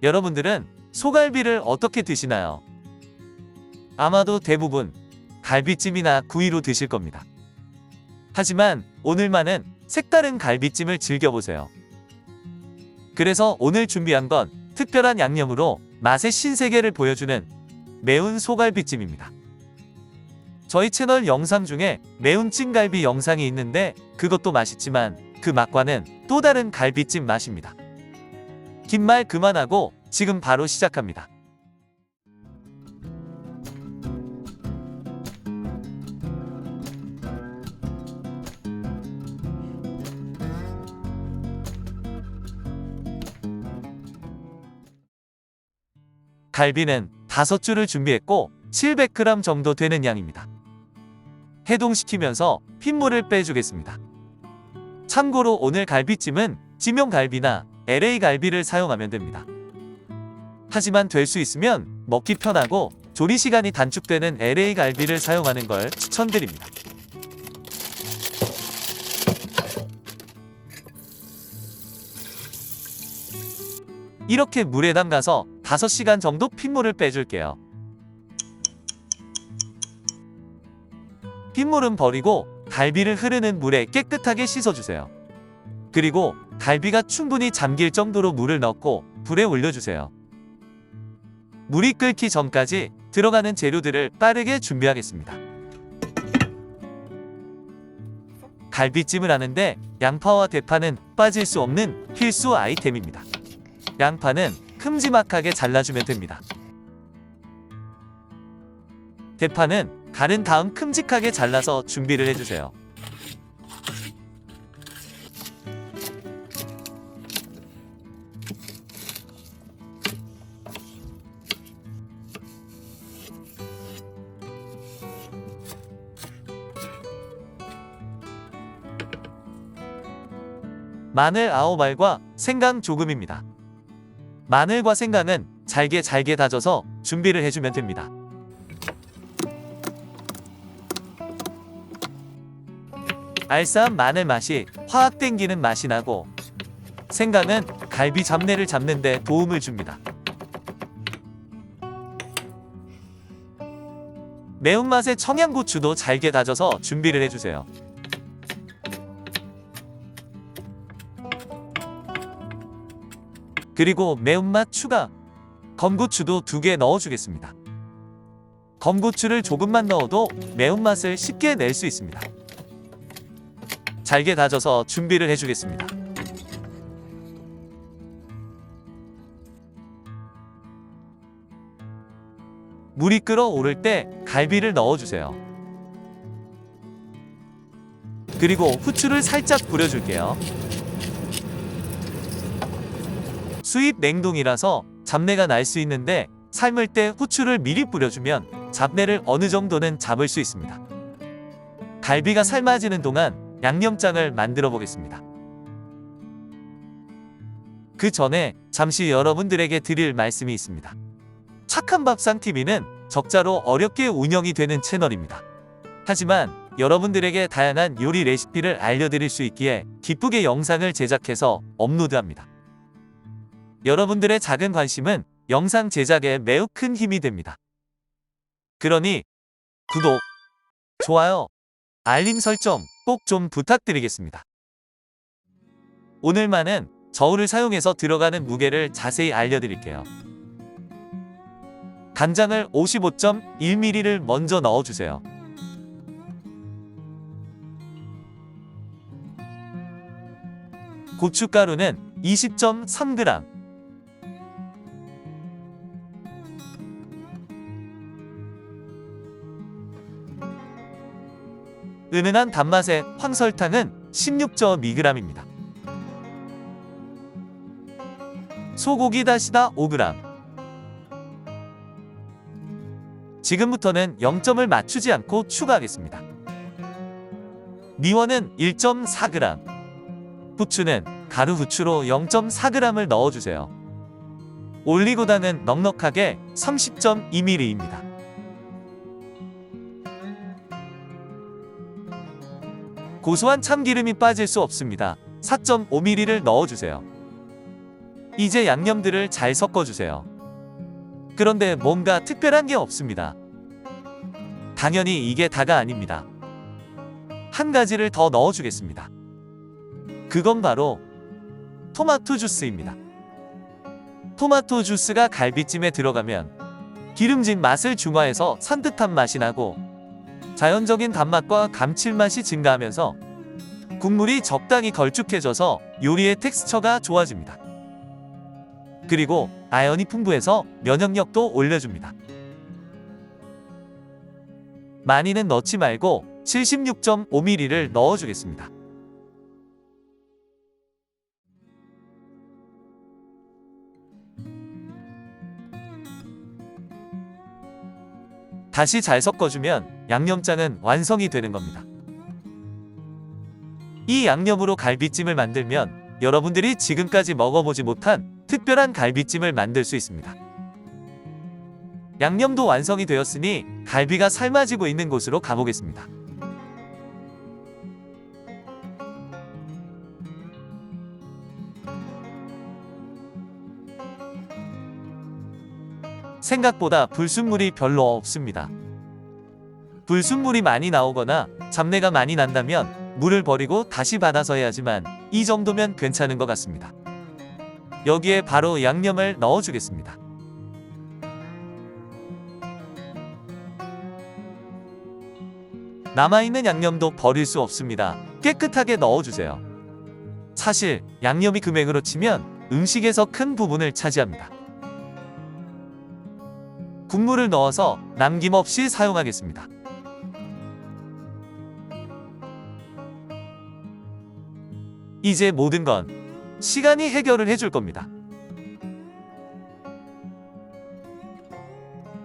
여러분들은 소갈비를 어떻게 드시나요? 아마도 대부분 갈비찜이나 구이로 드실 겁니다. 하지만 오늘만은 색다른 갈비찜을 즐겨보세요. 그래서 오늘 준비한 건 특별한 양념으로 맛의 신세계를 보여주는 매운 소갈비찜입니다. 저희 채널 영상 중에 매운 찜갈비 영상이 있는데 그것도 맛있지만 그 맛과는 또 다른 갈비찜 맛입니다. 긴 말 그만하고 지금 바로 시작합니다. 갈비는 5줄을 준비했고 700g 정도 되는 양입니다. 해동시키면서 핏물을 빼주겠습니다. 참고로 오늘 갈비찜은 지명갈비나 LA갈비를 사용하면 됩니다. 하지만 될 수 있으면 먹기 편하고 조리시간이 단축되는 LA갈비를 사용하는 걸 추천드립니다. 이렇게 물에 담가서 5시간 정도 핏물을 빼줄게요. 핏물은 버리고 갈비를 흐르는 물에 깨끗하게 씻어주세요. 그리고 갈비가 충분히 잠길 정도로 물을 넣고 불에 올려주세요. 물이 끓기 전까지 들어가는 재료들을 빠르게 준비하겠습니다. 갈비찜을 하는데 양파와 대파는 빠질 수 없는 필수 아이템입니다. 양파는 큼지막하게 잘라주면 됩니다. 대파는 가른 다음 큼직하게 잘라서 준비를 해주세요. 마늘 9알과 생강 조금입니다. 마늘과 생강은 잘게 다져서 준비를 해주면 됩니다. 알싸한 마늘 맛이 확 땡기는 맛이 나고 생강은 갈비 잡내를 잡는 데 도움을 줍니다. 매운맛의 청양고추도 잘게 다져서 준비를 해주세요. 그리고 매운맛 추가 검고추도 2개 넣어주겠습니다. 검고추를 조금만 넣어도 매운맛을 쉽게 낼 수 있습니다. 잘게 다져서 준비를 해주겠습니다. 물이 끓어오를 때 갈비를 넣어주세요. 그리고 후추를 살짝 뿌려줄게요. 수입 냉동이라서 잡내가 날 수 있는데 삶을 때 후추를 미리 뿌려주면 잡내를 어느 정도는 잡을 수 있습니다. 갈비가 삶아지는 동안 양념장을 만들어 보겠습니다. 그 전에 잠시 여러분들에게 드릴 말씀이 있습니다. 착한밥상TV는 적자로 어렵게 운영이 되는 채널입니다. 하지만 여러분들에게 다양한 요리 레시피를 알려드릴 수 있기에 기쁘게 영상을 제작해서 업로드합니다. 여러분들의 작은 관심은 영상 제작에 매우 큰 힘이 됩니다. 그러니 구독, 좋아요, 알림 설정 꼭 좀 부탁드리겠습니다. 오늘만은 저울을 사용해서 들어가는 무게를 자세히 알려드릴게요. 간장을 55.1ml를 먼저 넣어주세요. 고춧가루는 20.3g, 은은한 단맛의 황설탕은 16.2g입니다. 소고기 다시다 5g. 지금부터는 0점을 맞추지 않고 추가하겠습니다. 미원은 1.4g. 후추는 가루 후추로 0.4g을 넣어주세요. 올리고당은 넉넉하게 30.2ml입니다. 고소한 참기름이 빠질 수 없습니다. 4.5ml를 넣어주세요. 이제 양념들을 잘 섞어주세요. 그런데 뭔가 특별한 게 없습니다. 당연히 이게 다가 아닙니다. 한 가지를 더 넣어주겠습니다. 그건 바로 토마토 주스입니다. 토마토 주스가 갈비찜에 들어가면 기름진 맛을 중화해서 산뜻한 맛이 나고 자연적인 단맛과 감칠맛이 증가하면서 국물이 적당히 걸쭉해져서 요리의 텍스처가 좋아집니다. 그리고 아연이 풍부해서 면역력도 올려줍니다. 많이는 넣지 말고 76.5ml를 넣어주겠습니다. 다시 잘 섞어주면 양념장은 완성이 되는 겁니다. 이 양념으로 갈비찜을 만들면 여러분들이 지금까지 먹어보지 못한 특별한 갈비찜을 만들 수 있습니다. 양념도 완성이 되었으니 갈비가 삶아지고 있는 곳으로 가보겠습니다. 생각보다 불순물이 별로 없습니다. 불순물이 많이 나오거나 잡내가 많이 난다면 물을 버리고 다시 받아서 해야지만 이 정도면 괜찮은 것 같습니다. 여기에 바로 양념을 넣어주겠습니다. 남아있는 양념도 버릴 수 없습니다. 깨끗하게 넣어주세요. 사실 양념이 금액으로 치면 음식에서 큰 부분을 차지합니다. 국물을 넣어서 남김없이 사용하겠습니다. 이제 모든 건 시간이 해결을 해줄 겁니다.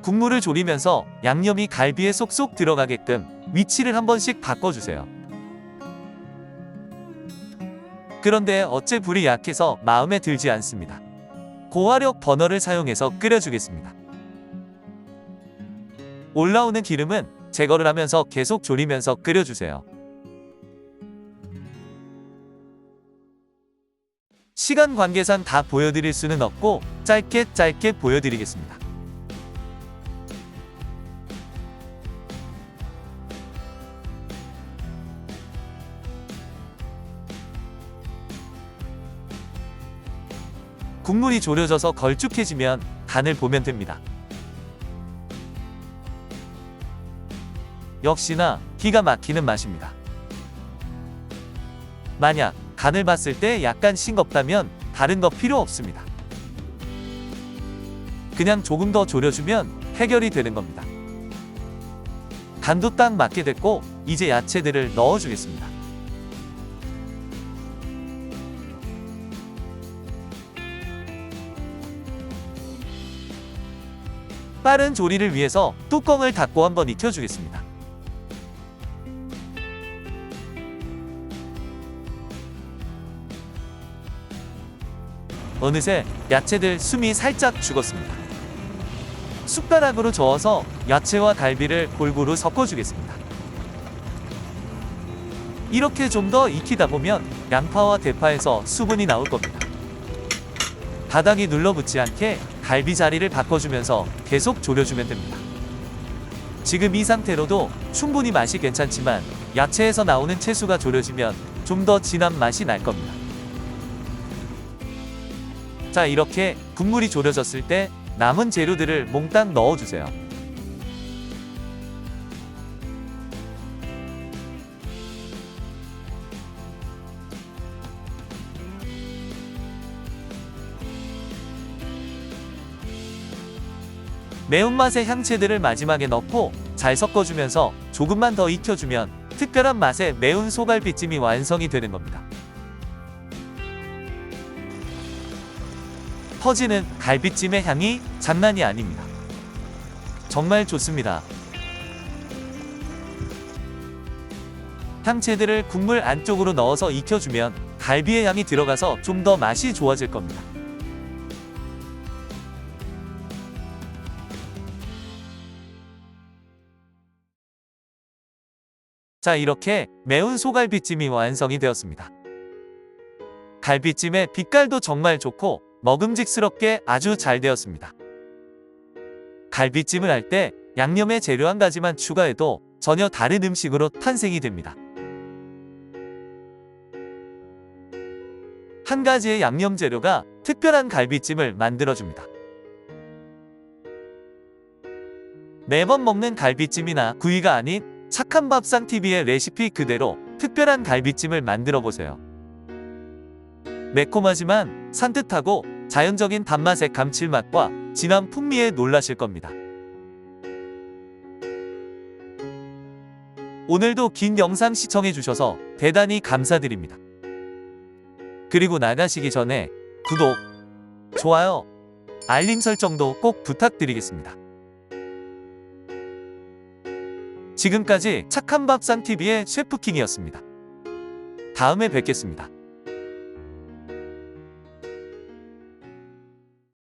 국물을 졸이면서 양념이 갈비에 쏙쏙 들어가게끔 위치를 한 번씩 바꿔주세요. 그런데 어째 불이 약해서 마음에 들지 않습니다. 고화력 버너를 사용해서 끓여주겠습니다. 올라오는 기름은 제거를 하면서 계속 졸이면서 끓여주세요. 시간 관계상 다 보여드릴 수는 없고 짧게 보여드리겠습니다. 국물이 졸여져서 걸쭉해지면 간을 보면 됩니다. 역시나 기가 막히는 맛입니다. 만약 간을 봤을 때 약간 싱겁다면 다른 거 필요 없습니다. 그냥 조금 더 졸여주면 해결이 되는 겁니다. 간도 딱 맞게 됐고 이제 야채들을 넣어주겠습니다. 빠른 조리를 위해서 뚜껑을 닫고 한번 익혀주겠습니다. 어느새 야채들 숨이 살짝 죽었습니다. 숟가락으로 저어서 야채와 갈비를 골고루 섞어주겠습니다. 이렇게 좀 더 익히다 보면 양파와 대파에서 수분이 나올 겁니다. 바닥이 눌러붙지 않게 갈비 자리를 바꿔주면서 계속 졸여주면 됩니다. 지금 이 상태로도 충분히 맛이 괜찮지만 야채에서 나오는 채수가 졸여지면 좀 더 진한 맛이 날 겁니다. 자, 이렇게 국물이 졸여졌을 때 남은 재료들을 몽땅 넣어주세요. 매운맛의 향채들을 마지막에 넣고 잘 섞어주면서 조금만 더 익혀주면 특별한 맛의 매운 소갈비찜이 완성이 되는 겁니다. 퍼지는 갈비찜의 향이 장난이 아닙니다. 정말 좋습니다. 향채들을 국물 안쪽으로 넣어서 익혀주면 갈비의 향이 들어가서 좀 더 맛이 좋아질 겁니다. 자, 이렇게 매운 소갈비찜이 완성이 되었습니다. 갈비찜의 빛깔도 정말 좋고 먹음직스럽게 아주 잘 되었습니다. 갈비찜을 할 때 양념의 재료 한 가지만 추가해도 전혀 다른 음식으로 탄생이 됩니다. 한 가지의 양념 재료가 특별한 갈비찜을 만들어줍니다. 매번 먹는 갈비찜이나 구이가 아닌 착한 밥상TV의 레시피 그대로 특별한 갈비찜을 만들어 보세요. 매콤하지만 산뜻하고 자연적인 단맛의 감칠맛과 진한 풍미에 놀라실 겁니다. 오늘도 긴 영상 시청해주셔서 대단히 감사드립니다. 그리고 나가시기 전에 구독, 좋아요, 알림 설정도 꼭 부탁드리겠습니다. 지금까지 착한 밥상TV의 셰프킹이었습니다. 다음에 뵙겠습니다.